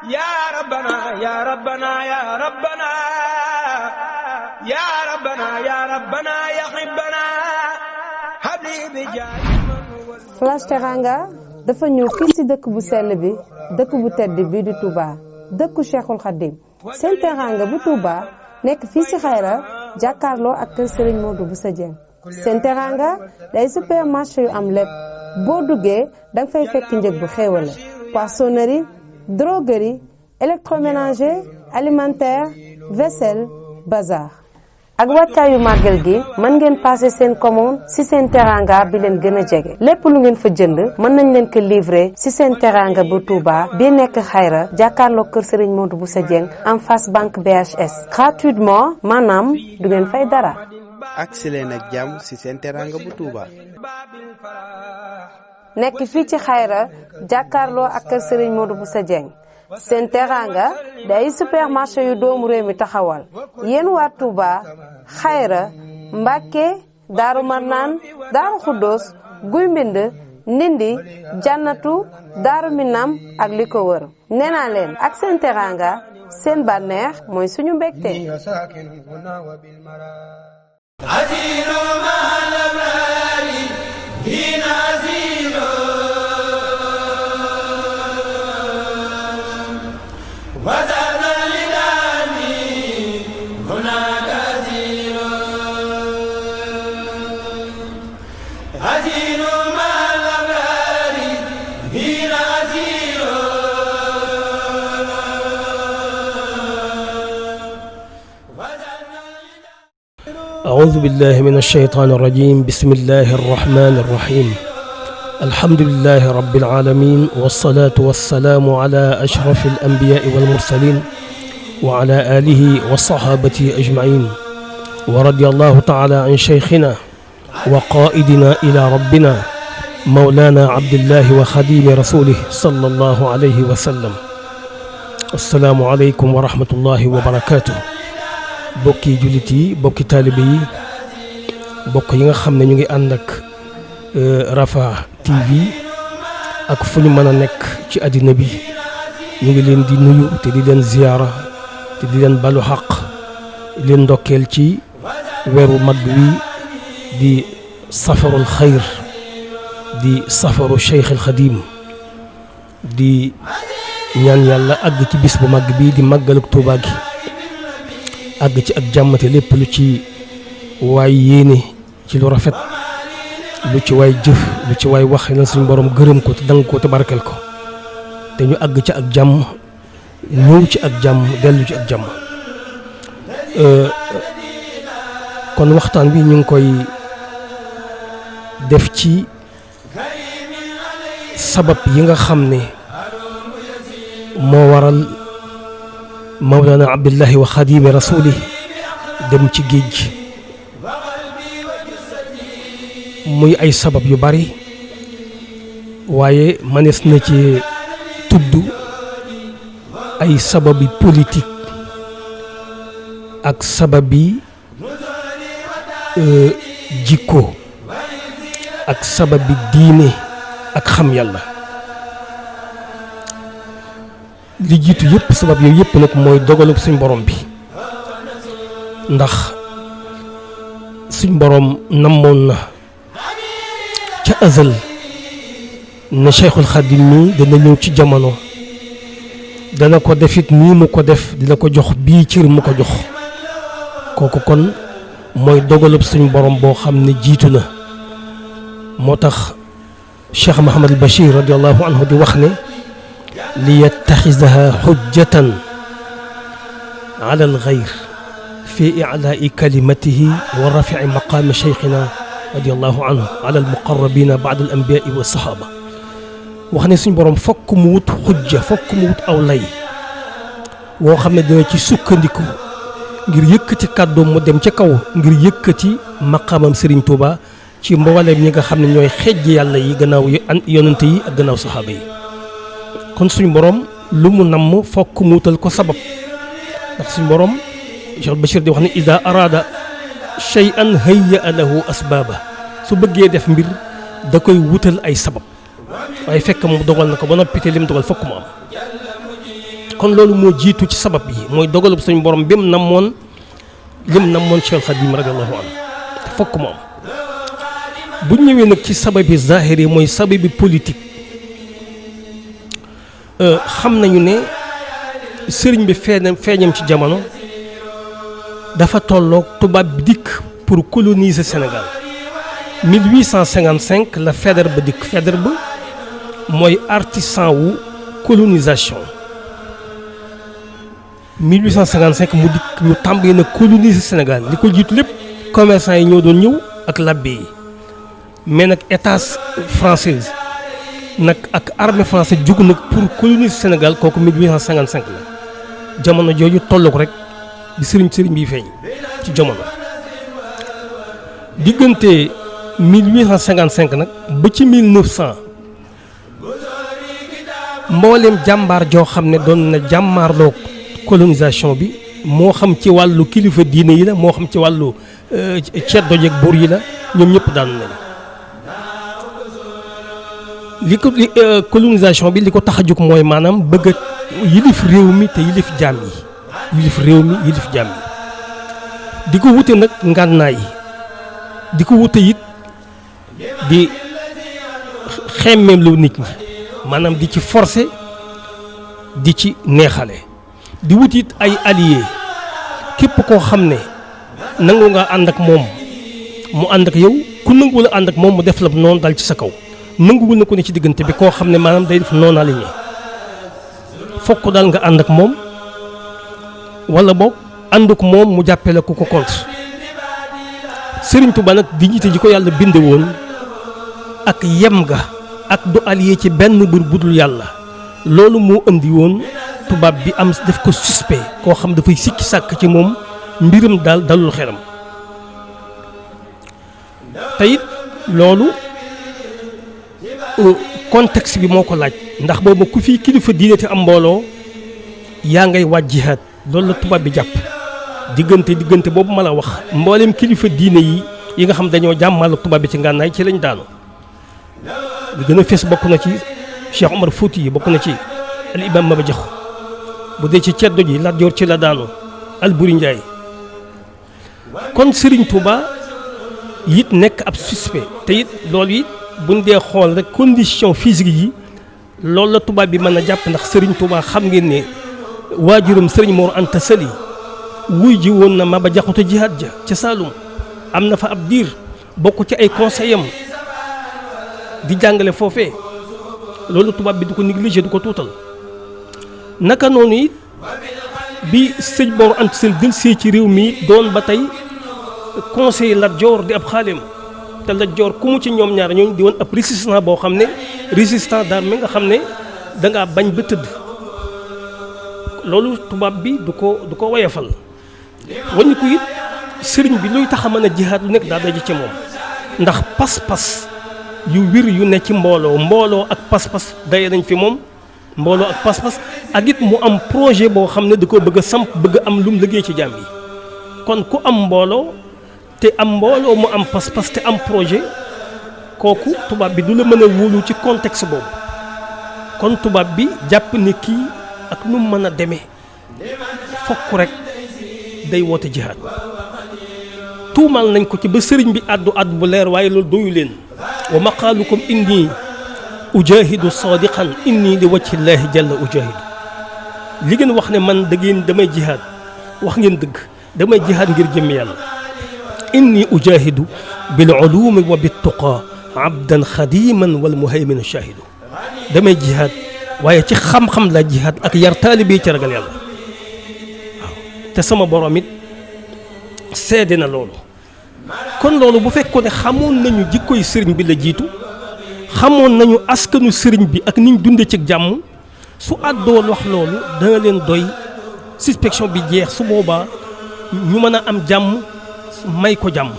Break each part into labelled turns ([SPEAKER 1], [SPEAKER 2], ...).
[SPEAKER 1] يا ربنا يا ربنا يا ربنا يا ربنا يا ربنا يا حبنا حبيبي جاي.
[SPEAKER 2] Flash Teranga dafa ñëw fii ci dëkk bu sell bi dëkk bu tedd bi di Touba dëkku Cheikhul Khadim seen Teranga bu Touba nekk fii ci Xayra jàkkaarloo ak kër Serigne Modou Bousso Dieng seen Teranga day supermarché yu am lépp boo duggee danga fay fekk njëg bu xéewale poissonnerie droguerie électroménager alimentaire vaisselle bazar ak wàccaayu màggal gi mën ngeen passer seen commande ci seen Teranga bi leen gën a jege lépp lu ngeen fa jënd mën nañ leen ko livrer ci seen Teranga bu Touba bi nekk Xayra jàkkaarloo kër Serigne Modou Bousso Dieng en face banque BHS gratuitement maanaam du ngeen fay dara.
[SPEAKER 3] agsi leen ak jàmm ci seen Teranga bu Touba.
[SPEAKER 2] nekk fii ci Xayra jàkkaarloo ak kër Serigne Modou Bousso Dieng seen Teranga day supermarché yu doomu réew mi taxawal yéen waa Touba Xayra Mbàkke Daaru Marnaan Daaru Xuddoos Guy Mbind Ndindi Jannatu Daaru Minam ak li ko wër nee naa leen ak seen Teranga seen bànneex mooy suñu mbégte.
[SPEAKER 4] أعوذ بالله من الشيطان الرجيم بسم الله الرحمن الرحيم الحمد لله رب العالمين والصلاة والسلام على أشرف الأنبياء والمرسلين وعلى آله وصحابته أجمعين ورضي الله تعالى عن شيخنا وقائدنا إلى ربنا مولانا عبد الله وخديم رسوله صلى الله عليه وسلم السلام عليكم ورحمة الله وبركاته bokki jullit yi bokki taalibe yi bokk yi nga xam ne ñu ngi ànd ak Rafah TV ak fu ñu mën a nekk ci àddina bi ñu ngi leen di nuyu te di leen ziyaara te di leen balu xaq leen ndokkeel ci weeru mag wi di safarul xayr di safaru Cheikh al Khadim di ñaan yàlla àgg ci bis bu mag bi di màggaluk Tuubaa gi àgg ci ak jàmmate lépp lu ci waay yéene ci lu rafet lu ci waay jëf lu ci waay wax na suñu borom gërëm ko te dang ko te barkel ko te ñu àgg ci ak jàmm ñëw ci ak jàmm dellu ci ak jàmm kon waxtaan bi ñu ngi koy def ci sabab yi nga xam ne moo waral Mawlana Abdullahi wa Xadimi Rasuli dem ci géej muy ay sabab yu bari waaye mënees na ci tudd ay sababi politique ak sababi jikko ak sababi diine ak xam yàlla li jiitu yëpp sabab yooyu yëpp nag mooy dogalub suñ borom bi ndax suñ borom namoon na ca azal ne Cheikhul Khadim mi dana ñëw ci jamono dana ko defit nii mu ko def dina ko jox bii cër mu ko jox kooku kon mooy dogalub suñ borom boo xam ne jiitu na moo tax Cheikh Mahamad al Bachir radiallahu anhu di wax ne liyattaxizaha xujjatan ala alxayr fi iclaai kalimatihi wa rafici maqaami cheikhina radiallahu anhu ala almuqarrabina baad al anbiyaai wa saxaaba wax ne suñ boroom fokk mu wut xujja fokk mu wut aw lay woo xam ne dina ci sukkandiku ngir yëkkati kàddoom mu dem ca kaw ngir yëkkati maqaamam Serigne Touba ci mbooleem ñi nga xam ne ñooy xejj yàlla yi gannaaw yonante yi ak gannaaw saxaaba yi kon suñu borom lu mu namm fokk mu wutal ko sabab ndax suñu borom Cheikh Bachir di wax ne ida arada shay'an hayya lahu asbaaba su bëggee def mbir da koy wutal ay sabab waaye fekk mu dogal na ko ba noppi te lim dogal fokk mu am kon loolu moo jiitu ci sabab yi mooy dogalub suñu borom bi mu namoon lim namoon Cheikh Khadim radiyallahu anhu te fokk moom bu ñëwee nag ci sababi zahir yi mooy sababi politique xam nañu ne sëriñ bi feeñam ci jamono dafa tolloog tubaab bi dikk pour coloniser Sénégal 1855 la Faidherbe ba dikk. Faidherbe mooy artisan wu colonisation 1855 mu dikk ñu tàmbali na coloniser Sénégal li ko jiitu lépp commerçant yi ñoo doon ñëw ak labbe yi mais nag état française nag ak armée française jug nag pour coloniser Sénégal kooku 1855 la jamono jooju tolloog rek di sëriñ bi feeñ ci jamono diggante 1855 nag ba ci 1900 mboolem jàmbaar joo xam ne doon na jàmmaarloo colonisation bi moo xam ci wàllu kilifa diine yi la moo xam ci wàllu ceddo yeeg buur yi la ñoom ñëpp daan nañ colonisation bi li ko tax a jóg mooy maanaam bëgg a yilif réew mi te yilif jaam yi yilif jaam yi di ko wute nag ngànnaay yi di ko wute it di xemmeem lu nit ñi maanaam di ci forcer di ci neexale di wut it ay alliés képp koo xam ne nangu nga ànd ak moom mu ànd ak yow ku nanguwul a ànd ak moom mu def la noonu dal ci sa kaw nanguwul na ko ne ci diggante bi koo xam ne maanaam day def noonu aligné fokk daal nga ànd ak moom wala boog ànd ak moom mu jàppee la ku ko contre Sëriñ Tuubaa nag dignité ji ko yàlla binde woon ak yem ga ak du allié ci benn bur budul yàlla loolu moo indi woon tubaab bi am def ko suspect koo xam dafay sikki sàkk ci moom mbiram daal dalul xelam te it loolu contexte bi moo ko laaj ndax boobu ku fi kilifa diine te am mbooloo yaa ngay waaj jihaad loolu la tubaab bi jàpp diggante boobu ma la wax mboolem kilifa diine yi nga xam dañoo jàmmal ak tubaab bi ci ngànnaay ci lañ daanu li gën a fees bokk na ci Cheikh Omar Fouti yi bokk na ci al imam Maba Jaxu bu dee ci ceddo ji Lat Joor ci la daanu Alburi Njaay kon Serigne Touba it nekk ab suspect te it loolu it buñ dee xool rek condition physique yi loolu la tubaab bi mën a jàpp ndax Serigne Touba xam ngeen ne waajuram Serigne Mor Anta Sali wuy ji woon na Maba Jaxu te jihaad ja ca Saalum am na fa ab diir bokk ci ay conseil am di jàngale foofee loolu tubaab bi du ko négligé du ko tuutal naka noonu it bi sëñ Mor Anta Sali dellusee ci réew mi doon ba tey conseil Lat Joor di ab xaaleem te Lat Joor ku mu ci ñoom ñaar ñooñu di woon ab résistant boo xam ne résistant d'armée nga xam ne dangaa bañ ba tëdd loolu tubaab bi du ko woyafal wañu ko it sëriñ bi luy tax a mën a jihaad lu nekk daa daje ci moom ndax pas-pas yu wir yu ne ci mbooloo ak pas-pas daye nañ fi moom mbooloo ak pas-pas ak it mu am projet boo xam ne da ko bëgg a samp bëgg a am lu mu liggéey ci jaam yi kon ku am mbooloo mu am pas-pas te am projet kooku tubaab bi du la mën a wóolu ci contexte boobu kon tubaab bi jàpp ne kii ak nu mu mën a demee fokk rek day woote jihaad tuumal nañ ko ci ba sëriñ bi àddu bu leer waaye loolu doyu leen wa maqaalukum inni ujahidu sadiqan inni li wajhi llahi jalla ujahidu li ngeen wax ne man da ngeen damay jihaad wax ngeen dëgg damay jihaad ngir jëm yàlla inni ujahidu bil ulumi wa bit tuqa abdan xadiman wal muhaymin shahidu damay jihaad waaye ci xam-xam la jihaad ak yar taalibe ci ragal yàlla waaw te sama borom it seede na loolu kon loolu bu fekkoon ne xamoon nañu jikkoy sëriñ bi la jiitu xamoon nañu askanu sëriñ bi ak niñ dunde ci jàmm su àddoo wax loolu dana leen doy suspicion bi jeex su boobaa ñu mën a am jàmm may ko jàmm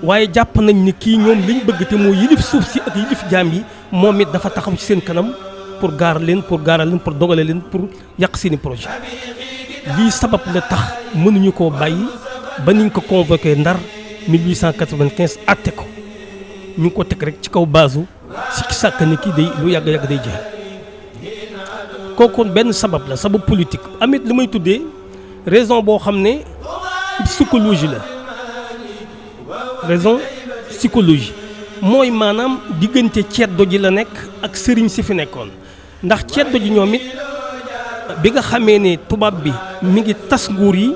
[SPEAKER 4] waaye jàpp nañ ni kii ñoom liñ bëgg te moo yilif suuf si ak yilif jaam yi moom it dafa taxaw ci seen kanam pour gaaral leen pour dogale leen pour yàq seeni projet lii sabab la tax mënuñu koo bàyyi ba niñ ko convoqué Ndar 1895 atte ko ñu ngi ko teg rek ci kaw baasu si sàkk ni kii day lu yàgg-yàgg day jeex kooku benn sabab la sabab politique amit li may tuddee raison boo xam ne psychologie la raison psychologie mooy maanaam diggante ceddo ji la nekk ak sëriñ si fi nekkoon ndax ceddo ji ñoom it bi nga xamee ne tubaab bi mi ngi tas nguur yi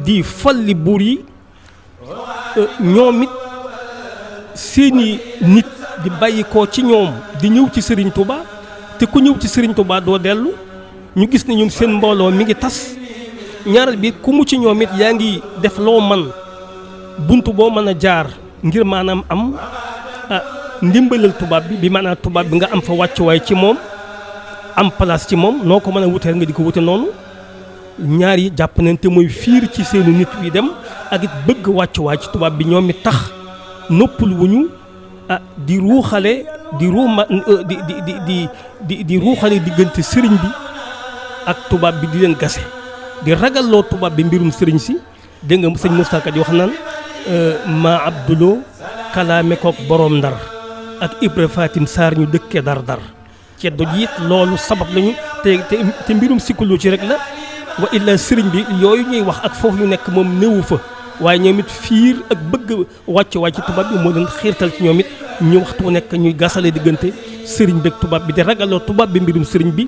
[SPEAKER 4] di falli buur yi ñoom it seeni nit di bàyyi ko ci ñoom di ñëw ci sëriñ Touba te ku ñëw ci sëriñ Touba doo dellu ñu gis ne ñoom seen mbooloo mi ngi tas ñaareel bi ku mu ci ñoom it yaa ngi def loo man bunt boo mën a jaar ngir maanaam am ndimbalal tubaab bi maanaam tubaab bi nga am fa wàccuwaay ci moom am place ci moom noo ko mën a wuteel nga di ko wute noonu ñaar yi jàpp nañ te mooy fiir ci seenu nit wi dem ak it bëgg wàccuwaay ci tubaab bi ñoom it tax noppul wuñu di ruuxale di ruuma di ruuxale diggante sëriñ bi ak tubaab bi di leen gase di ragalloo tubaab bi mbirum sëriñ si dégg nga sëñ Moussa Ka di wax naan ma Abdouloo kalaame kook borom ndar ak Ibra Fatim Sarr ñu dëkkee dar ceddo ji it loolu sabab lañu te mbirum psychologie rek la wa illa sëriñ bi yooyu ñuy wax ak foofu ñu nekk moom néewu fa waaye ñoom it fiir ak bëgg wàcc tubaab bi moo leen xiirtal ci ñoom it ñu waxtu nekk ñuy gasale diggante sëriñ bi ak tubaab bi di ragaloo tubaab bi mbirum sëriñ bi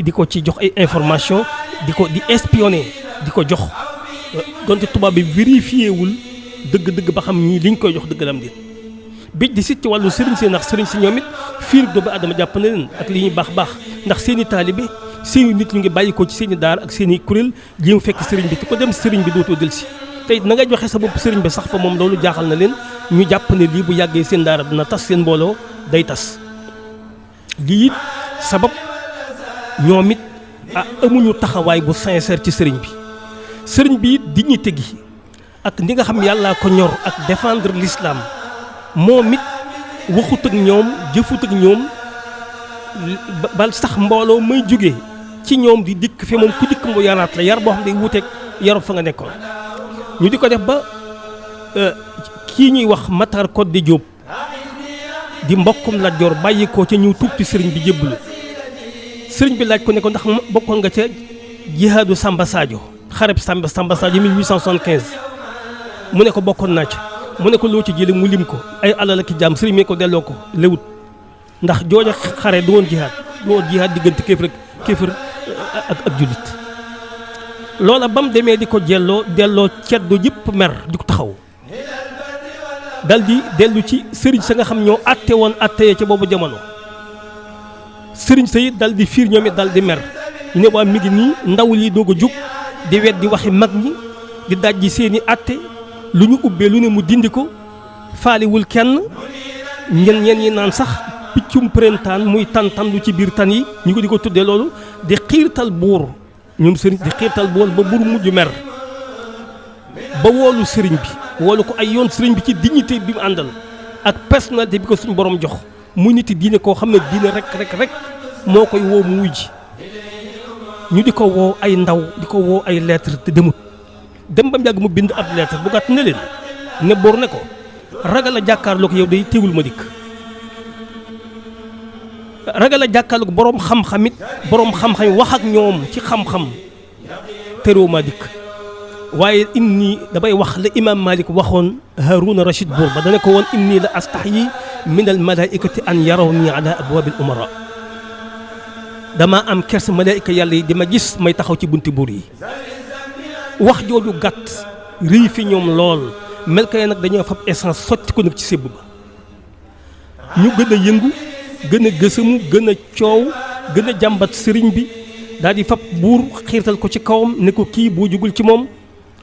[SPEAKER 4] di ko ci jox ay information di espionner di ko jox donte tubaab bi vérifié wul dëgg-dëgg ba xam ñii liñ koy jox dëgg la am déet bi di sit ci wàllu sëriñ si ndax sëriñ si ñoom it fiir doomu aadama jàpp na leen ak li ñuy baax ndax seen i taalibe seeni nit ñu ngi bàyyi ko ci seen i daar ak seen i kuréel jéem fekk sëriñ bi te ko dem sëriñ bi dootoo delsi tey na nga joxe sa bopp sëriñ bi sax fa moom loolu jaaxal na leen ñu jàpp ne lii bu yàggee seen daara dina tas seen mbooloo day tas lii it sabab ñoom it amuñu taxawaay bu sincère ci sëriñ bi it dignité gi ak ni nga xam yàllaa ko ñor ak défendre l'islam moom it waxut ak ñoom jëfut ak ñoom bal sax mbooloo may jóge ci ñoom di dikk fi moom ku dikk mu yaraat la yar boo xam ne day wuteeg yarut fa nga nekkoon ñu di ko def ba kii ñuy wax Matar Codé Diop di mbokkum Lat Joor bàyyi ko ca ñu tuub ci sëriñ bi jébbalu sëriñ bi laaj ko ne ko ndax bokkoon nga ca jihaadu Samba Sadio xareb Samba Sadio 1875 mu ne ko bokkoon naa ca mu ne ko loo ci jële mu lim ko ay alal ak jaam sëriñ mi ko delloo ko lewut ndax jooja xare du woon jihaad diggante kéefër ak jullit loola ba mu demee di ko delloo ceddo yëpp mer di ko taxaw dal di dellu ci sëriñ sa nga xam ñoo àtte woon àttee ca boobu jamono sëriñ sa it dal di fiir ñoom it dal di mer ñu ne waa mi ngi nii ndaw lii doog a jug di weddi waxi mag ñi di dajji seeni àtte lu ñu ubbee lu ne mu dindi ko faaliwul kenn ñen ñi naan sax piccum printemps muy tan lu ci biir tan yi ñu ko di ko tuddee loolu di xiirtal buur ñoom sëriñ di xiirtal buur ba buur mujj mer ba woolu sëriñ bi woolu ko ay yoon sëriñ bi ci dignité bi mu àndal ak personnalité bi ko suñu borom jox muy nit diine koo xam ne diine rek moo koy woo mu wujj ñu di ko woo ay ndaw di ko woo ay lettre te demut dem ba mu yàgg mu bind ab lettre bu gàtt ne leen ne boor ne ko ragal a jàkkaarloo ko yow day teewul ma dikk ragal a jàkkaarloo ko boroom xam-xam wax ak ñoom ci xam-xam teroo ma dikk waaye inni damay wax la imam Malik waxoon Harouna Rachid Bour ba dana ko woon inni la astahyi min al malaikati an yarawni ala abwabil umara dama am kersa malaayika yàlla yi di ma gis may taxaw ci bunti buur yi wax jooju gàtt rëy fi ñoom lool mel kay nag dañoo fab essence sotti ko nag ci sébb ba ñu gën a yëngu gën a gësamu gën a coow gën a jàmbat sëriñ bi daal di fab buur xiirtal ko ci kawam ne ko kii boo jugul ci moom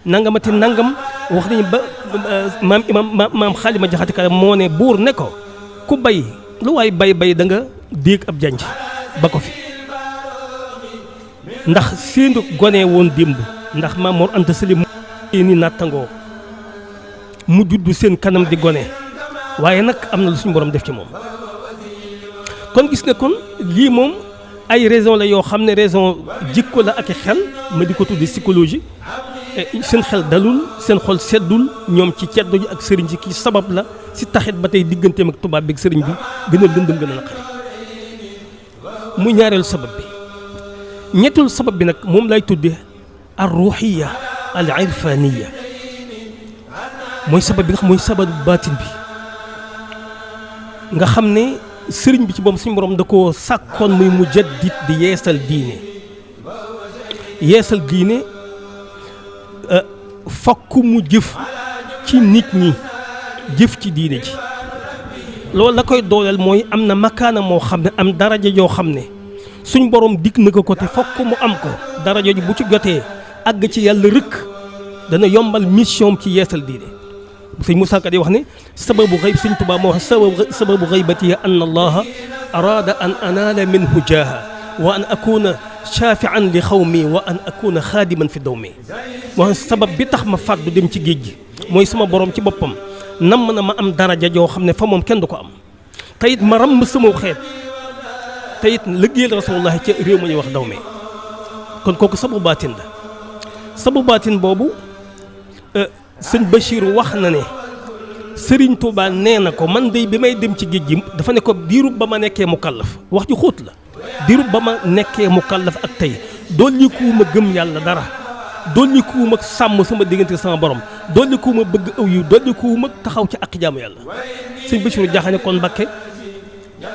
[SPEAKER 4] nangamati nangam wax nañu ba maam Xaalima Jaxate Ka moo ne buur ne ko ku bay lu waay bay da nga déeg ab janj ba ko fi ndax seen gone woon démb ndax Maam Mor Anta Sali ni nattangoo mu juddu seen kanam di gone waaye nag am na lu suñu borom def ci moom kon gis nga kon lii moom ay raison la yoo xam ne raison jikko la ak i xel ma di ko tuddi psychologie seen xel dalul seen xol seddul ñoom ci ceddo ji ak sëriñ si kii sabab la si taxit ba tey digganteem ak tubaab bi ak sëriñ bi gën a lëndëm gën a naqari muy ñaareelu sabab bi ñettul sabab bi nag moom lay tudde ar ruuxiya al irfaniya mooy sabab bi nga xam mooy sabab baatin bi nga xam ne sëriñ bi ci boom suñu borom da koo sàkkoon muy mujaddid di yeesal diine fokk mu jëf ci nit ñi jëf ci diine ji loolu la koy dooleel mooy am na makaana moo xam ne am daraja joo xam ne suñ borom dig na ko te fokk mu am ko daraja ji bu ci jotee àgg ci yàlla rëkk dana yombal mission ci yeesal diine sëñ Moussa Ka di wax ne sababu xayb sëñ Tuubaa moo wax sababu xaybati an allaha araada an anaala minhu jaaha wa an akuna shaafian li xawmi wa an akuna xaadiman fi dawmi moo sabab bi tax ma fàddu dem ci géej gi mooy sama borom ci boppam namm na ma am daraja joo xam ne fa moom kenn du ko am te it ma ràmm sama xeet te it liggéeyal rasulullah ca réew ma ñuy wax dawme kon kooku sababu baatin la sababu baatin boobu sëñ Bachir wax na ne Serigne Touba nee na ko man de bi may dem ci géej gi dafa ne ko diirub ba ma nekkee mu kàllaf wax ju xóot la diirub ba ma nekkee mu kàllaf ak tey dollikuwuma gëm yàlla dara dollikuwuma sàmm sama diggante sama borom dollikuwuma bëgg aw yu dollikuwuma taxaw ci ak jaamu yàlla sëñ Bachir jaaxane kon Mbàkke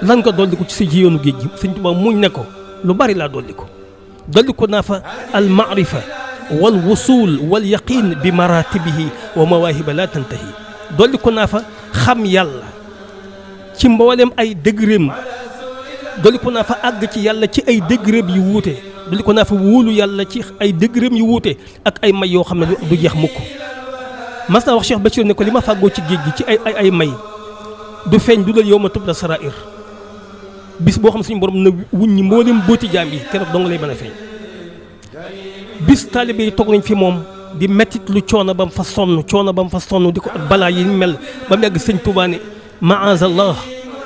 [SPEAKER 4] lan ko dolliku ci sa jiyoonu géej gi sëñ Touba muñ ne ko lu bari laa dolliku naa fa al maarifa wal wusul wal yaqin bi maratibihi wa mawaahiba la tantahi dolliku naa fa xam yàlla ci mboolem ay dëgëreem dolliku naa fa àgg ci yàlla ci ay dëgëreem yu wuute dolliku naa fa wóolu yàlla ci ay dëgëreem yu wuute ak ay may yoo xam ne du jeex mukk mas naa wax Cheikh Bachir ne ko li ma fàggoo ci géej gi ci ay may du feeñ du dal yow ma tubla sarair bis boo xam suñu borom na wuññi mboolem booti jaam yi keroog dong lay mën a feeñ bis taalibe yi toog nañ fi moom di mettit lu coono ba mu fa sonn di ko ak balaa yi mel ba mu yàgg sëñ Tuubaa ne maazallah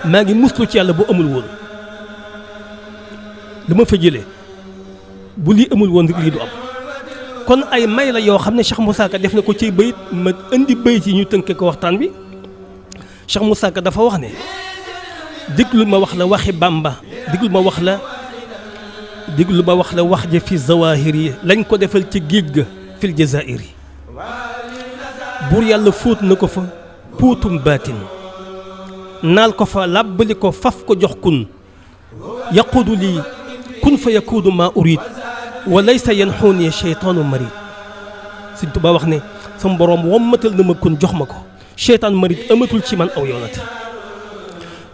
[SPEAKER 4] maa ngi muslu ci yàlla bu amul woon li ma fa jëlee bu lii amul woon rek lii du am kon ay may la yoo xam ne Cheikh Moussa Ka def na ko ci bayit ma indi bayit yi ñu tënke ko waxtaan bi Cheikh Moussa Ka dafa wax ne déglu ma wax la waxi Bàmba déglu ma wax la wax ja fi zawahir yi lañ ko defal ci géej ga fil jazair yi buur yàlla fóot na ko fa póotum baatin naal ko fa làbbali ko faf ko jox kun yaquudu lii kun fa yakuudu maa urid wa laysa yanxuuni cheytaanu marid Sëñ Tuubaa wax ne sama boroom wommatal na ma kun jox ma ko cheytaan marid amatul ci man aw yoonate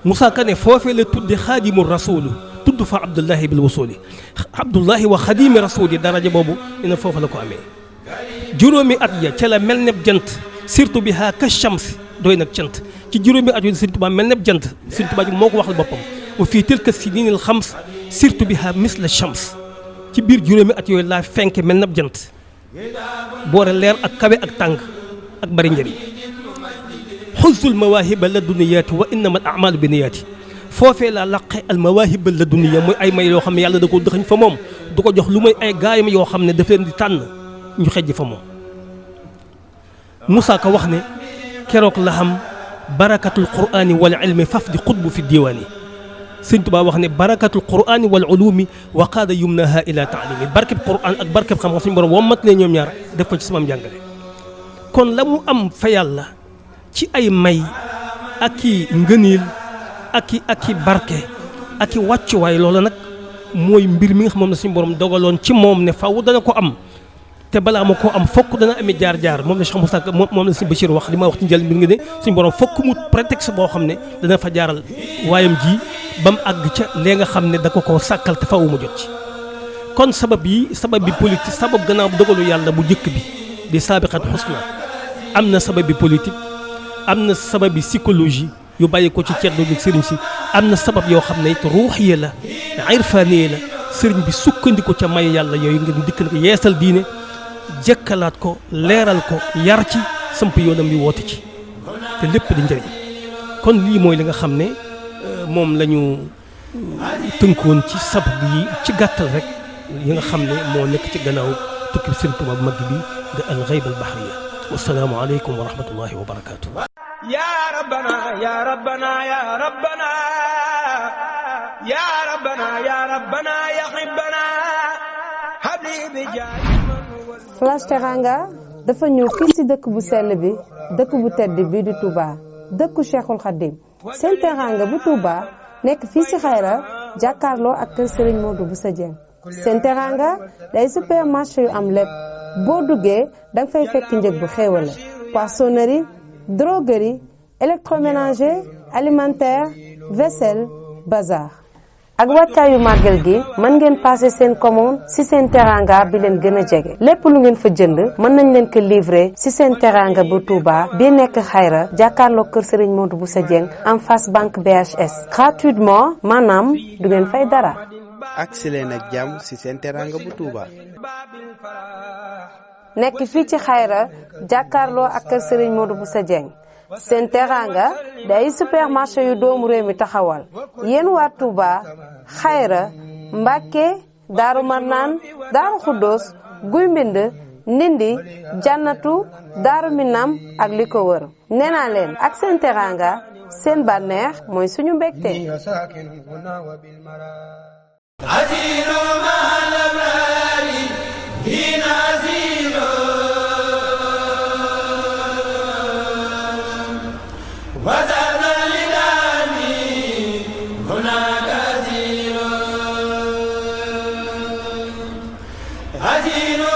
[SPEAKER 4] Moussa Ka ne foofee la tudde xaadimu rasuulu tudd fa Abdullahi bil wusuli Abdullahi wa xadimi rasuli daraja boobu dina foofu la ko amee juróomi at ya ca la mel neb jant surtout bi haa ka shams doy nag cant ci juróomi at yooyu Sëñ Tuubaa mel neb jant Sëñ Tuubaa ji moo ko waxal boppam wa fii tilka siniinil xams surtout bi haa misla shams ci biir juróomi at yooyu laa fenk mel neb jant boore leer ak kawe ak tàng ak bari njëriñ xuzul mawaahiba la duniyaati wa innama al a'maalu bi niyaati foofee laa laqe al mawaahiba la duniya mooy ay may yoo xam ne yàlla da ko dëxañ fa moom du ko jox lu may ay gaayam yoo xam ne daf leen di tànn ñu xejj fa moom Moussa Ka wax ne keroog la xam barakatul qur'aani wal ilmi faf di xutbu fi diwaani Sëñ Tuubaa wax ne barakatul qur'aani wal ulumi wa qaada yumnaha ila taalimi barkeb qur'aan ak barkeb xam-xam suñu borom wommat ne ñoom ñaar def ko ci sama njàngale kon la mu am fa yàlla ci ay may ak i ngëniil ak i barke ak i wàccuwaay loola nag mooy mbir mi nga xam moom la suñu borom dogaloon ci moom ne faw dana ko am te balaa ma koo am fokk dana amee jaar-jaar moom la Cheikh Moussa moom la Sëñ Bachir wax li ma wax ci njël mbir nga ne suñu borom fokk mu prétexte boo xam ne dana fa jaaral waayam ji ba mu àgg ca lee nga xam ne da ko koo sàkkal te faw mu jot ci kon sabab bi politique sabab gannaaw dogalu yàlla bu njëkk bi di saabiqat xusna am na sabab bi politique am na sabab bi psychologie yu bàyyi ko ci ceddo gi sëriñ si am na sabab yoo xam ne it ruuxiye la irfaaniye la sëriñ bi sukkandiku ca may yàlla yooyu ngeen dikk na ko yeesal diine jekkalaat ko leeral ko yar ci samp yoonam yi woote ci te lépp di njëriñ kon lii mooy li nga xam ne moom la ñu tënkoon ci sabab yi ci gàttal rek yi nga xam ne moo nekk ci gannaaw tukki Sëriñ Tuubaa bu mag bi de al ghayb al bahriya wassalaamu aleykum wa rahmatullahi wa barakaatu.
[SPEAKER 1] يا ربنا يا ربنا يا ربنا يا ربنا يا ربنا يا حبنا
[SPEAKER 2] Flash Teranga dafa ñëw fii ci dëkk bu sell bi dëkk bu tedd bii di Touba dëkku Cheikhul Khadim seen teranga bu Touba nekk fii ci Xayra jàkkaarloo ak kër Serigne Modou Bousso Dieng seen teranga day supermarché yu am lépp boo duggee danga fay fekk njëg bu xéewale poissonnerie droguerie électroménager alimentaire vaisselle bazar ak wàccaayu màggal gi mën ngeen passer seen commande ci seen teranga bi leen gën a jege lépp lu ngeen fa jënd mën nañ leen ko livrer ci seen teranga bu Touba bi nekk Xayra jàkkaarloo kër Serigne Modou Bousso Dieng en face banque BHS gratuitement maanaam du ngeen fay dara.
[SPEAKER 3] agsi leen ak jàmm ci seen teranga bu Touba.
[SPEAKER 2] nekk fii ci Xayra jàkkaarloo ak kër Serigne Modou Bousso Dieng seen teranga day supermarché yu doomu réew mi taxawal yéen waa Touba Xayra Mbàkke Daaru Marnaan Daaru Xuddoos Guy Mbind Ndindi Jannatu Daaru Minam ak li ko wër nee naa leen ak seen teranga seen bànneex mooy suñu mbégte.
[SPEAKER 1] Azinu